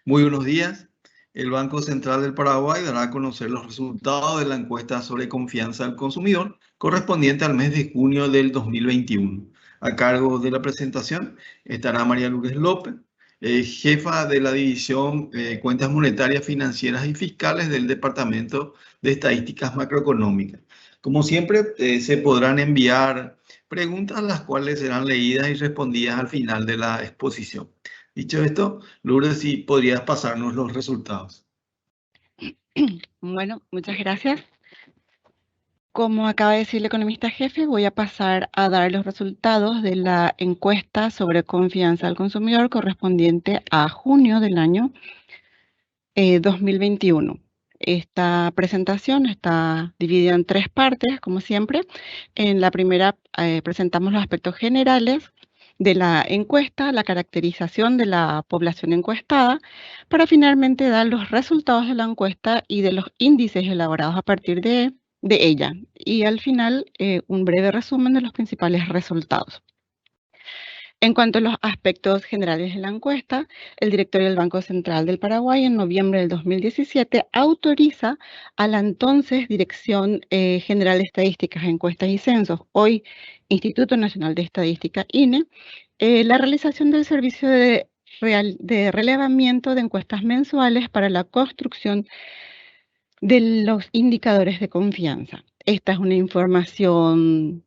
Muy buenos días. El Banco Central del Paraguay dará a conocer los resultados de la encuesta sobre confianza del consumidor correspondiente al mes de junio del 2021. A cargo de la presentación estará María Lourdes López, jefa de la División Cuentas Monetarias, Financieras y Fiscales del Departamento de Estadísticas Macroeconómicas. Como siempre, se podrán enviar preguntas, las cuales serán leídas y respondidas al final de la exposición. Dicho esto, Lourdes, si podrías pasarnos los resultados. Bueno, muchas gracias. Como acaba de decir el economista jefe, voy a pasar a dar los resultados de la encuesta sobre confianza al consumidor correspondiente a junio del año 2021. Esta presentación está dividida en tres partes, como siempre. En la primera presentamos los aspectos generales de la encuesta, la caracterización de la población encuestada, para finalmente dar los resultados de la encuesta y de los índices elaborados a partir de ella. Y al final, un breve resumen de los principales resultados. En cuanto a los aspectos generales de la encuesta, el directorio del Banco Central del Paraguay en noviembre del 2017 autoriza a la entonces Dirección General de Estadísticas, Encuestas y Censos, hoy Instituto Nacional de Estadística, INE, la realización del servicio de relevamiento de encuestas mensuales para la construcción de los indicadores de confianza. Esta es una información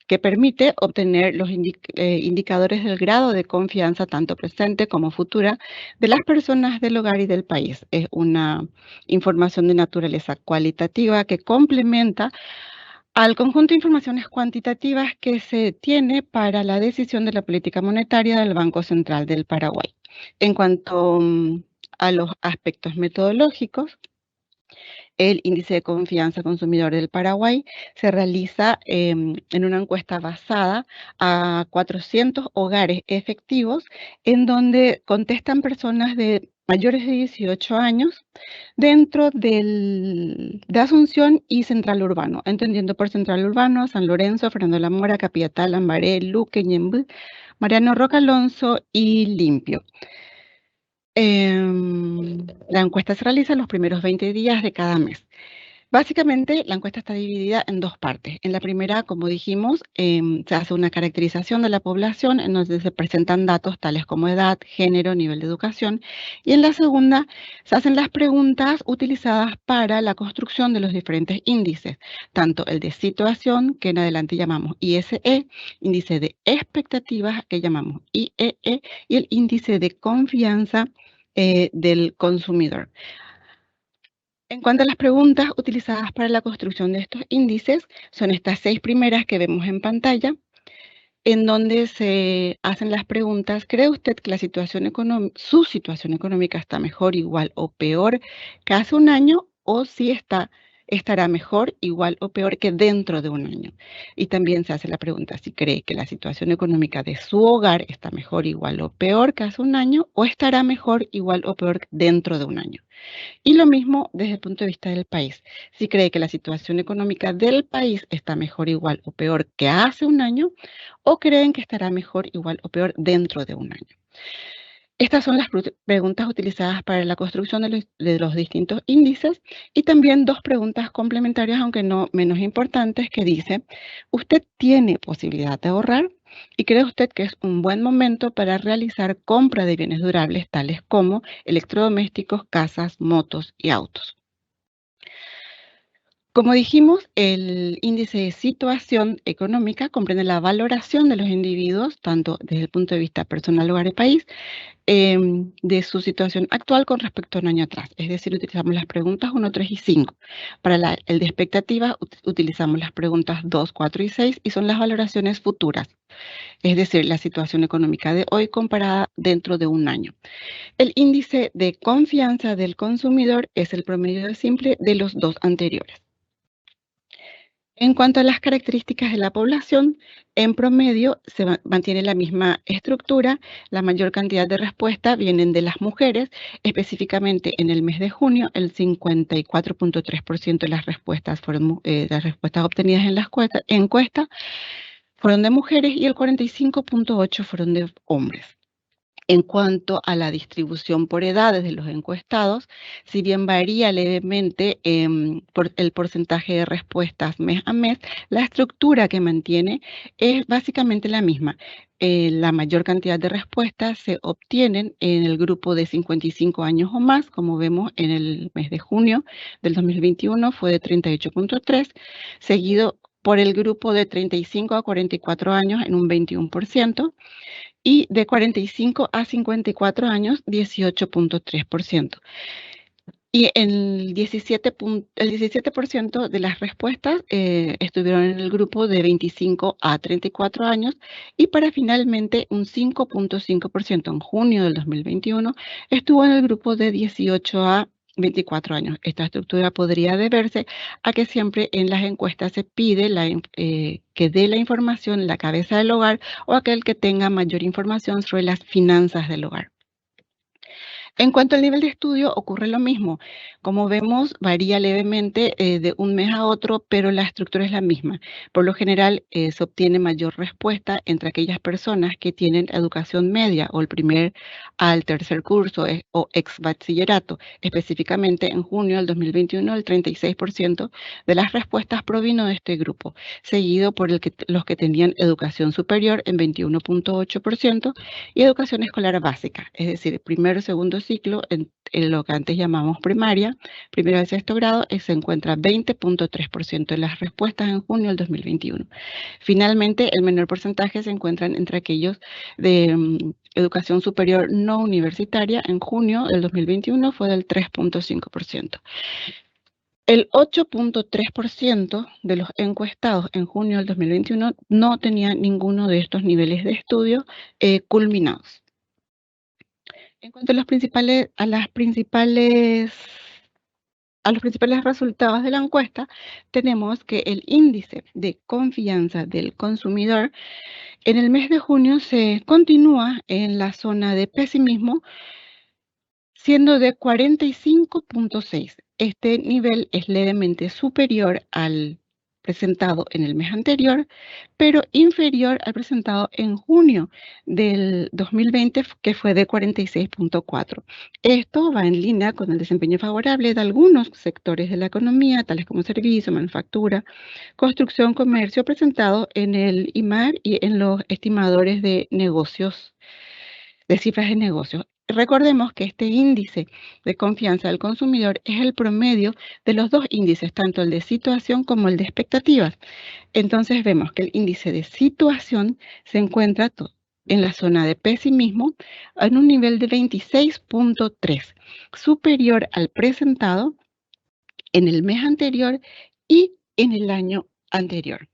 que permite obtener los indicadores del grado de confianza, tanto presente como futura, de las personas del hogar y del país. Es una información de naturaleza cualitativa que complementa al conjunto de informaciones cuantitativas que se tiene para la decisión de la política monetaria del Banco Central del Paraguay. En cuanto a los aspectos metodológicos, el índice de confianza consumidor del Paraguay se realiza en una encuesta basada a 400 hogares efectivos, en donde contestan personas de mayores de 18 años dentro de Asunción y Central Urbano, entendiendo por Central Urbano a San Lorenzo, Fernando La Mora, Capiatá, Lambaré, Luque, Ñemby, Mariano Roca Alonso y Limpio. La encuesta se realiza en los primeros 20 días de cada mes. Básicamente, la encuesta está dividida en dos partes. En la primera, como dijimos, se hace una caracterización de la población en donde se presentan datos tales como edad, género, nivel de educación. Y en la segunda, se hacen las preguntas utilizadas para la construcción de los diferentes índices, tanto el de situación, que en adelante llamamos ISE, índice de expectativas, que llamamos IEE, y el índice de confianza del consumidor. En cuanto a las preguntas utilizadas para la construcción de estos índices, son estas 6 primeras que vemos en pantalla, en donde se hacen las preguntas: ¿cree usted que su situación económica está mejor, igual o peor que hace un año, o si estará mejor, igual o peor que dentro de un año? Y también se hace la pregunta si cree que la situación económica de su hogar está mejor, igual o peor que hace un año, o estará mejor, igual o peor dentro de un año. Y lo mismo desde el punto de vista del país. Si cree que la situación económica del país está mejor, igual o peor que hace un año, o creen que estará mejor, igual o peor dentro de un año. Estas son las preguntas utilizadas para la construcción de los distintos índices, y también dos preguntas complementarias, aunque no menos importantes, que dice: ¿usted tiene posibilidad de ahorrar? ¿Y cree usted que es un buen momento para realizar compra de bienes durables tales como electrodomésticos, casas, motos y autos? Como dijimos, el índice de situación económica comprende la valoración de los individuos, tanto desde el punto de vista personal, hogar y país, de su situación actual con respecto a un año atrás. Es decir, utilizamos las preguntas 1, 3 y 5. Para el de expectativas utilizamos las preguntas 2, 4 y 6, y son las valoraciones futuras. Es decir, la situación económica de hoy comparada dentro de un año. El índice de confianza del consumidor es el promedio simple de los dos anteriores. En cuanto a las características de la población, en promedio se mantiene la misma estructura. La mayor cantidad de respuestas vienen de las mujeres, específicamente en el mes de junio, el 54.3% de las respuestas obtenidas en la encuesta fueron de mujeres y el 45.8% fueron de hombres. En cuanto a la distribución por edades de los encuestados, si bien varía levemente por el porcentaje de respuestas mes a mes, la estructura que mantiene es básicamente la misma. La mayor cantidad de respuestas se obtienen en el grupo de 55 años o más, como vemos en el mes de junio del 2021 fue de 38.3, seguido por el grupo de 35 a 44 años en un 21%, y de 45 a 54 años, 18.3%. Y el 17% de las respuestas estuvieron en el grupo de 25 a 34 años, y para finalmente un 5.5% en junio del 2021 estuvo en el grupo de 18 a 24 años. Esta estructura podría deberse a que siempre en las encuestas se pide que dé la información la cabeza del hogar o aquel que tenga mayor información sobre las finanzas del hogar. En cuanto al nivel de estudio, ocurre lo mismo. Como vemos, varía levemente de un mes a otro, pero la estructura es la misma. Por lo general, se obtiene mayor respuesta entre aquellas personas que tienen educación media o el primer al tercer curso o ex bachillerato. Específicamente, en junio del 2021, el 36% de las respuestas provino de este grupo, seguido por los que tenían educación superior en 21.8% y educación escolar básica, es decir, primero y segundo ciclo en lo que antes llamamos primaria, primero al sexto grado, se encuentra 20.3% de las respuestas en junio del 2021. Finalmente, el menor porcentaje se encuentran entre aquellos de educación superior no universitaria. En junio del 2021 fue del 3.5%. El 8.3% de los encuestados en junio del 2021 no tenía ninguno de estos niveles de estudio culminados. En cuanto a los principales resultados de la encuesta, tenemos que el índice de confianza del consumidor en el mes de junio se continúa en la zona de pesimismo, siendo de 45.6. Este nivel es levemente superior al presentado en el mes anterior, pero inferior al presentado en junio del 2020, que fue de 46.4. Esto va en línea con el desempeño favorable de algunos sectores de la economía, tales como servicio, manufactura, construcción, comercio, presentado en el IMAR y en los estimadores de negocios, de cifras de negocios. Recordemos que este índice de confianza del consumidor es el promedio de los dos índices, tanto el de situación como el de expectativas. Entonces vemos que el índice de situación se encuentra en la zona de pesimismo en un nivel de 26.3, superior al presentado en el mes anterior y en el año anterior.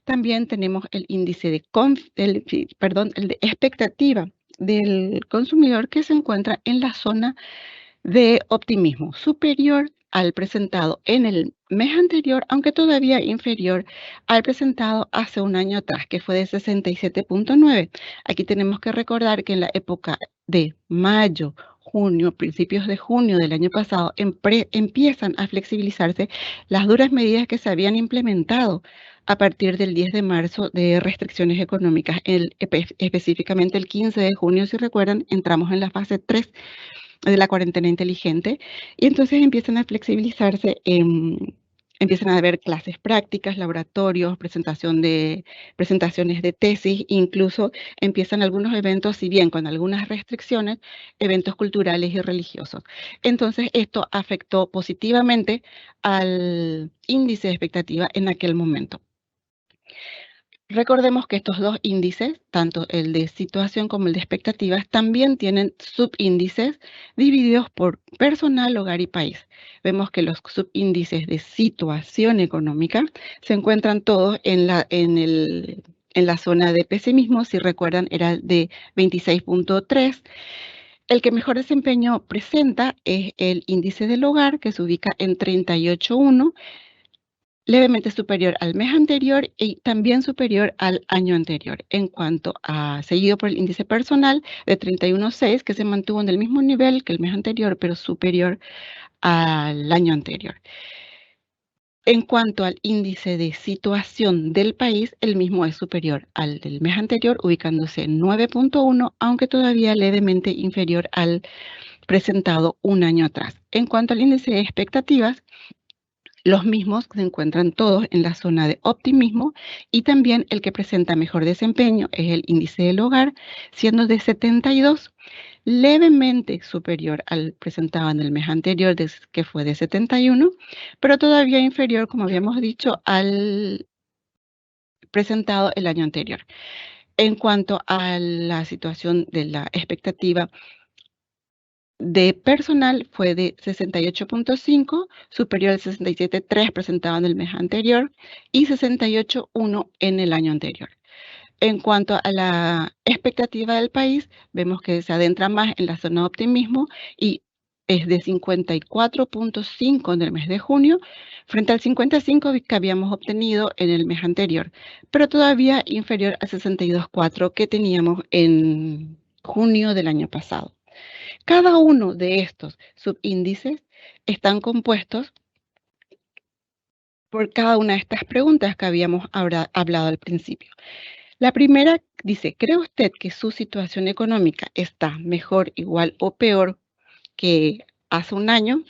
También tenemos el índice de el de expectativa del consumidor, que se encuentra en la zona de optimismo, superior al presentado en el mes anterior, aunque todavía inferior al presentado hace un año atrás, que fue de 67.9. Aquí tenemos que recordar que en la época de mayo, junio, principios de junio del año pasado, empiezan a flexibilizarse las duras medidas que se habían implementado a partir del 10 de marzo de restricciones económicas. Específicamente el 15 de junio, si recuerdan, entramos en la fase 3 de la cuarentena inteligente, y entonces empiezan a flexibilizarse, empiezan a haber clases prácticas, laboratorios, presentaciones de tesis, incluso empiezan algunos eventos, si bien con algunas restricciones, eventos culturales y religiosos. Entonces esto afectó positivamente al índice de expectativa en aquel momento. Recordemos que estos dos índices, tanto el de situación como el de expectativas, también tienen subíndices divididos por personal, hogar y país. Vemos que los subíndices de situación económica se encuentran todos en la zona de pesimismo. Si recuerdan, era de 26.3. El que mejor desempeño presenta es el índice del hogar, que se ubica en 38.1, levemente superior al mes anterior y también superior al año anterior. En cuanto a, seguido por el índice personal de 31.6, que se mantuvo en el mismo nivel que el mes anterior, pero superior al año anterior. En cuanto al índice de situación del país, el mismo es superior al del mes anterior, ubicándose en 9.1, aunque todavía levemente inferior al presentado un año atrás. En cuanto al índice de expectativas, los mismos se encuentran todos en la zona de optimismo, y también el que presenta mejor desempeño es el índice del hogar, siendo de 72, levemente superior al presentado en el mes anterior, que fue de 71, pero todavía inferior, como habíamos dicho, al presentado el año anterior. En cuanto a la situación de la expectativa de personal, fue de 68.5, superior al 67.3 presentado en el mes anterior y 68.1 en el año anterior. En cuanto a la expectativa del país, vemos que se adentra más en la zona de optimismo y es de 54.5 en el mes de junio, frente al 55 que habíamos obtenido en el mes anterior, pero todavía inferior al 62.4 que teníamos en junio del año pasado. Cada uno de estos subíndices están compuestos por cada una de estas preguntas que habíamos hablado al principio. La primera dice, ¿cree usted que su situación económica está mejor, igual o peor que hace un año?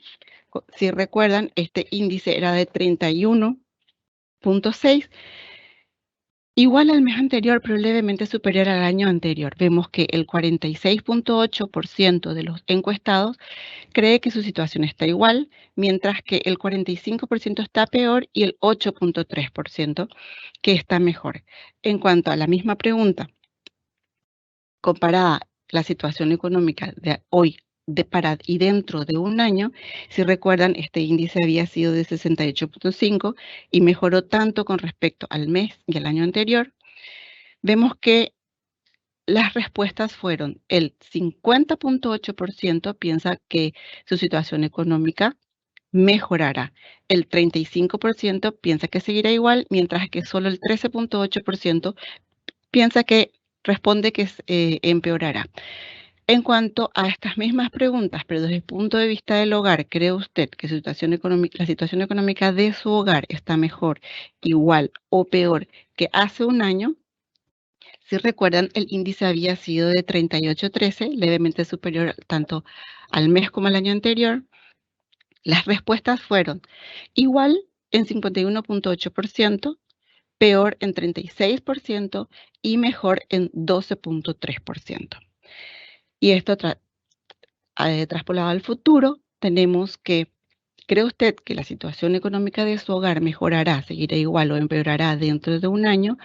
Si recuerdan, este índice era de 31.6, igual al mes anterior, pero levemente superior al año anterior. Vemos que el 46.8% de los encuestados cree que su situación está igual, mientras que el 45% está peor y el 8.3% que está mejor. En cuanto a la misma pregunta, comparada la situación económica de hoy y dentro de un año, si recuerdan, este índice había sido de 68.5 y mejoró tanto con respecto al mes y al año anterior. Vemos que las respuestas fueron: el 50.8% piensa que su situación económica mejorará, el 35% piensa que seguirá igual, mientras que solo el 13.8% piensa que responde que empeorará. En cuanto a estas mismas preguntas, pero desde el punto de vista del hogar, ¿cree usted que la situación económica de su hogar está mejor, igual o peor que hace un año? Si recuerdan, el índice había sido de 38.13, levemente superior tanto al mes como al año anterior. Las respuestas fueron igual en 51.8%, peor en 36% y mejor en 12.3%. Y esto traspolado al futuro, tenemos que, ¿cree usted que la situación económica de su hogar mejorará, seguirá igual o empeorará dentro de un año?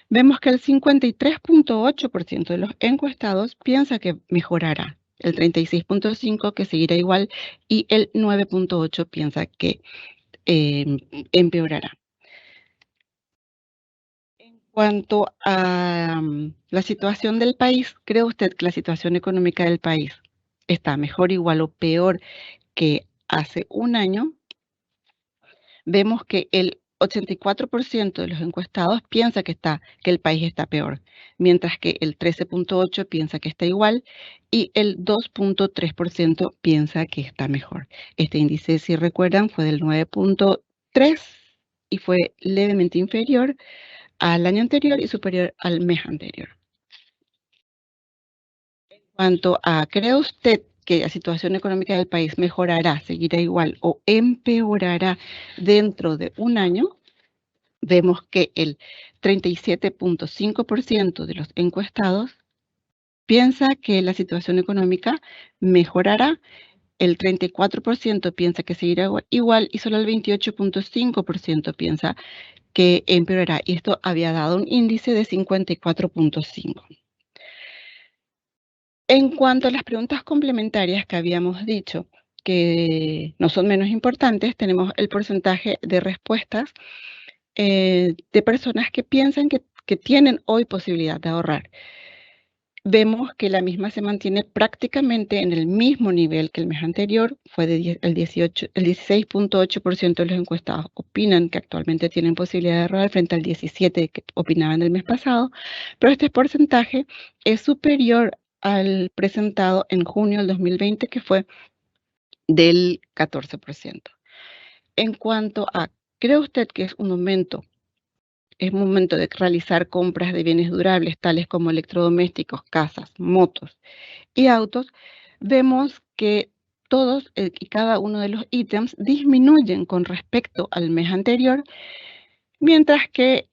Vemos que el 53.8% de los encuestados piensa que mejorará, el 36.5% que seguirá igual y el 9.8% piensa que empeorará. En cuanto a la situación del país, ¿cree usted que la situación económica del país está mejor, igual o peor que hace un año? Vemos que el 84% de los encuestados piensa que el país está peor, mientras que el 13.8% piensa que está igual y el 2.3% piensa que está mejor. Este índice, si recuerdan, fue del 9.3 y fue levemente inferior al año anterior y superior al mes anterior. En cuanto a, ¿cree usted que la situación económica del país mejorará, seguirá igual o empeorará dentro de un año? Vemos que el 37.5% de los encuestados piensa que la situación económica mejorará, el 34% piensa que seguirá igual y solo el 28.5% piensa que empeorará. Y esto había dado un índice de 54.5. En cuanto a las preguntas complementarias que habíamos dicho, que no son menos importantes, tenemos el porcentaje de respuestas de personas que piensan que tienen hoy posibilidad de ahorrar. Vemos que la misma se mantiene prácticamente en el mismo nivel que el mes anterior, fue el 16.8% de los encuestados opinan que actualmente tienen posibilidad de ahorrar frente al 17% que opinaban el mes pasado, pero este porcentaje es superior al presentado en junio del 2020, que fue del 14%. En cuanto a ¿Cree usted que es momento de realizar compras de bienes durables, tales como electrodomésticos, casas, motos y autos? Vemos que todos y cada uno de los ítems disminuyen con respecto al mes anterior, mientras que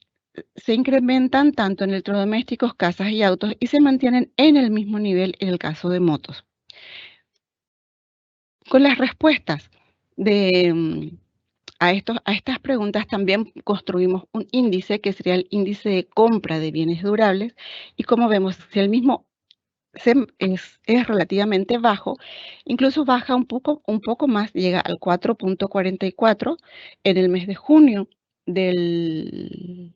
se incrementan tanto en electrodomésticos, casas y autos y se mantienen en el mismo nivel en el caso de motos. Con las respuestas a estas preguntas también construimos un índice que sería el índice de compra de bienes durables, y como vemos, si el mismo es relativamente bajo, incluso baja un poco más, llega al 4.44 en el mes de junio del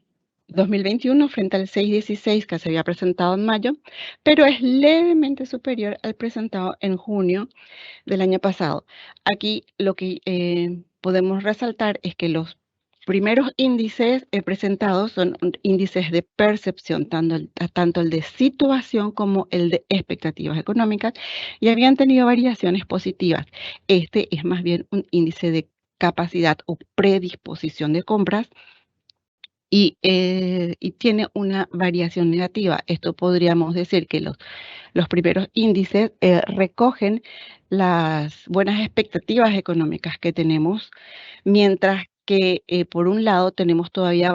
2021 frente al 6.16 que se había presentado en mayo, pero es levemente superior al presentado en junio del año pasado. Aquí lo que podemos resaltar es que los primeros índices presentados son índices de percepción, tanto el de situación como el de expectativas económicas, y habían tenido variaciones positivas. Este es más bien un índice de capacidad o predisposición de compras, y tiene una variación negativa. Esto podríamos decir que los primeros índices recogen las buenas expectativas económicas que tenemos, mientras que por un lado tenemos todavía,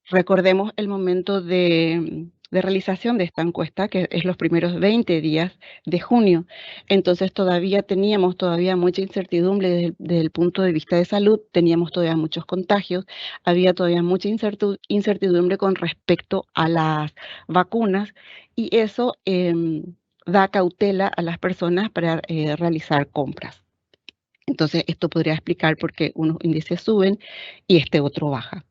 recordemos el momento de realización de esta encuesta, que es los primeros 20 días de junio. Entonces teníamos mucha incertidumbre desde el punto de vista de salud, teníamos todavía muchos contagios, había todavía mucha incertidumbre con respecto a las vacunas, y eso da cautela a las personas para realizar compras. Entonces, esto podría explicar por qué unos índices suben y este otro baja.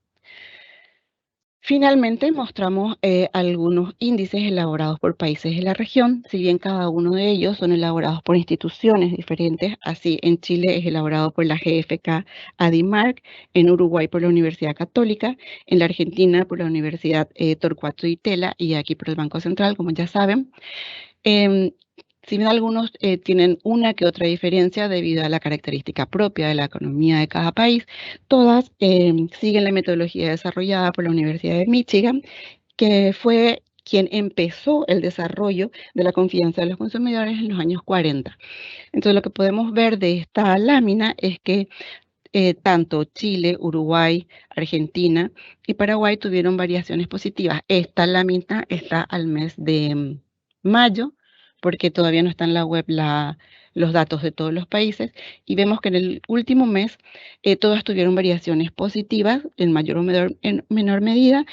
Finalmente, mostramos algunos índices elaborados por países de la región. Si bien cada uno de ellos son elaborados por instituciones diferentes, así en Chile es elaborado por la GfK Adimark, en Uruguay por la Universidad Católica, en la Argentina por la Universidad Torcuato Di Tella, y aquí por el Banco Central, como ya saben. Si bien algunos tienen una que otra diferencia debido a la característica propia de la economía de cada país, todas siguen la metodología desarrollada por la Universidad de Michigan, que fue quien empezó el desarrollo de la confianza de los consumidores en los años 40. Entonces, lo que podemos ver de esta lámina es que tanto Chile, Uruguay, Argentina y Paraguay tuvieron variaciones positivas. Esta lámina está al mes de mayo, porque todavía no está en la web los datos de todos los países, y vemos que en el último mes todas tuvieron variaciones positivas en mayor o menor medida,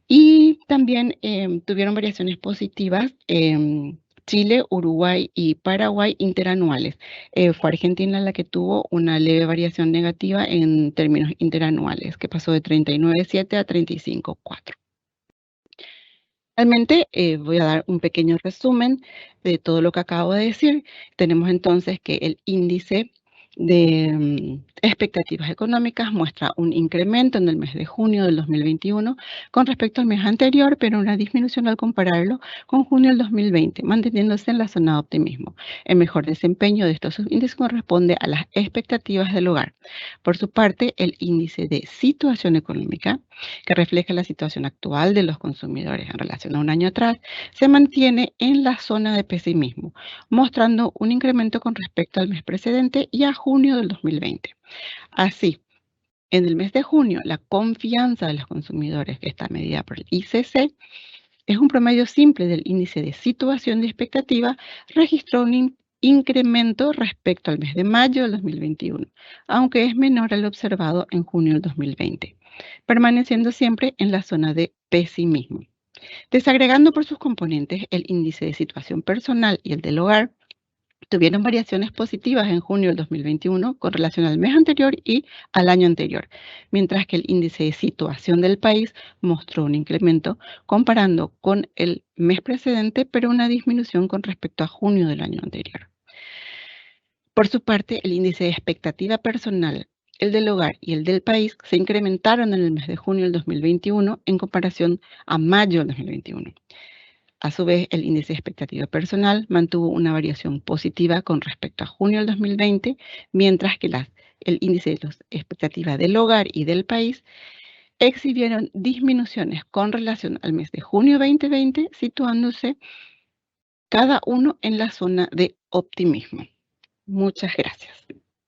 y también tuvieron variaciones positivas Chile, Uruguay y Paraguay interanuales. Fue Argentina la que tuvo una leve variación negativa en términos interanuales, que pasó de 39.7 a 35.4. Realmente voy a dar un pequeño resumen de todo lo que acabo de decir. Tenemos entonces que el índice de expectativas económicas muestra un incremento en el mes de junio del 2021 con respecto al mes anterior, pero una disminución al compararlo con junio del 2020, manteniéndose en la zona de optimismo. El mejor desempeño de estos subíndices corresponde a las expectativas del hogar. Por su parte, el índice de situación económica, que refleja la situación actual de los consumidores en relación a un año atrás, se mantiene en la zona de pesimismo, mostrando un incremento con respecto al mes precedente y a junio del 2020. Así, en el mes de junio, la confianza de los consumidores, que está medida por el ICC, es un promedio simple del índice de situación de expectativa, registró un incremento respecto al mes de mayo del 2021, aunque es menor al observado en junio del 2020, permaneciendo siempre en la zona de pesimismo. Desagregando por sus componentes, el índice de situación personal y el del hogar tuvieron variaciones positivas en junio del 2021 con relación al mes anterior y al año anterior, mientras que el índice de situación del país mostró un incremento comparando con el mes precedente, pero una disminución con respecto a junio del año anterior. Por su parte, el índice de expectativa personal, el del hogar y el del país se incrementaron en el mes de junio del 2021 en comparación a mayo del 2021. A su vez, el índice de expectativa personal mantuvo una variación positiva con respecto a junio del 2020, mientras que las el índice de las expectativas del hogar y del país, exhibieron disminuciones con relación al mes de junio 2020, situándose cada uno en la zona de optimismo. Muchas gracias.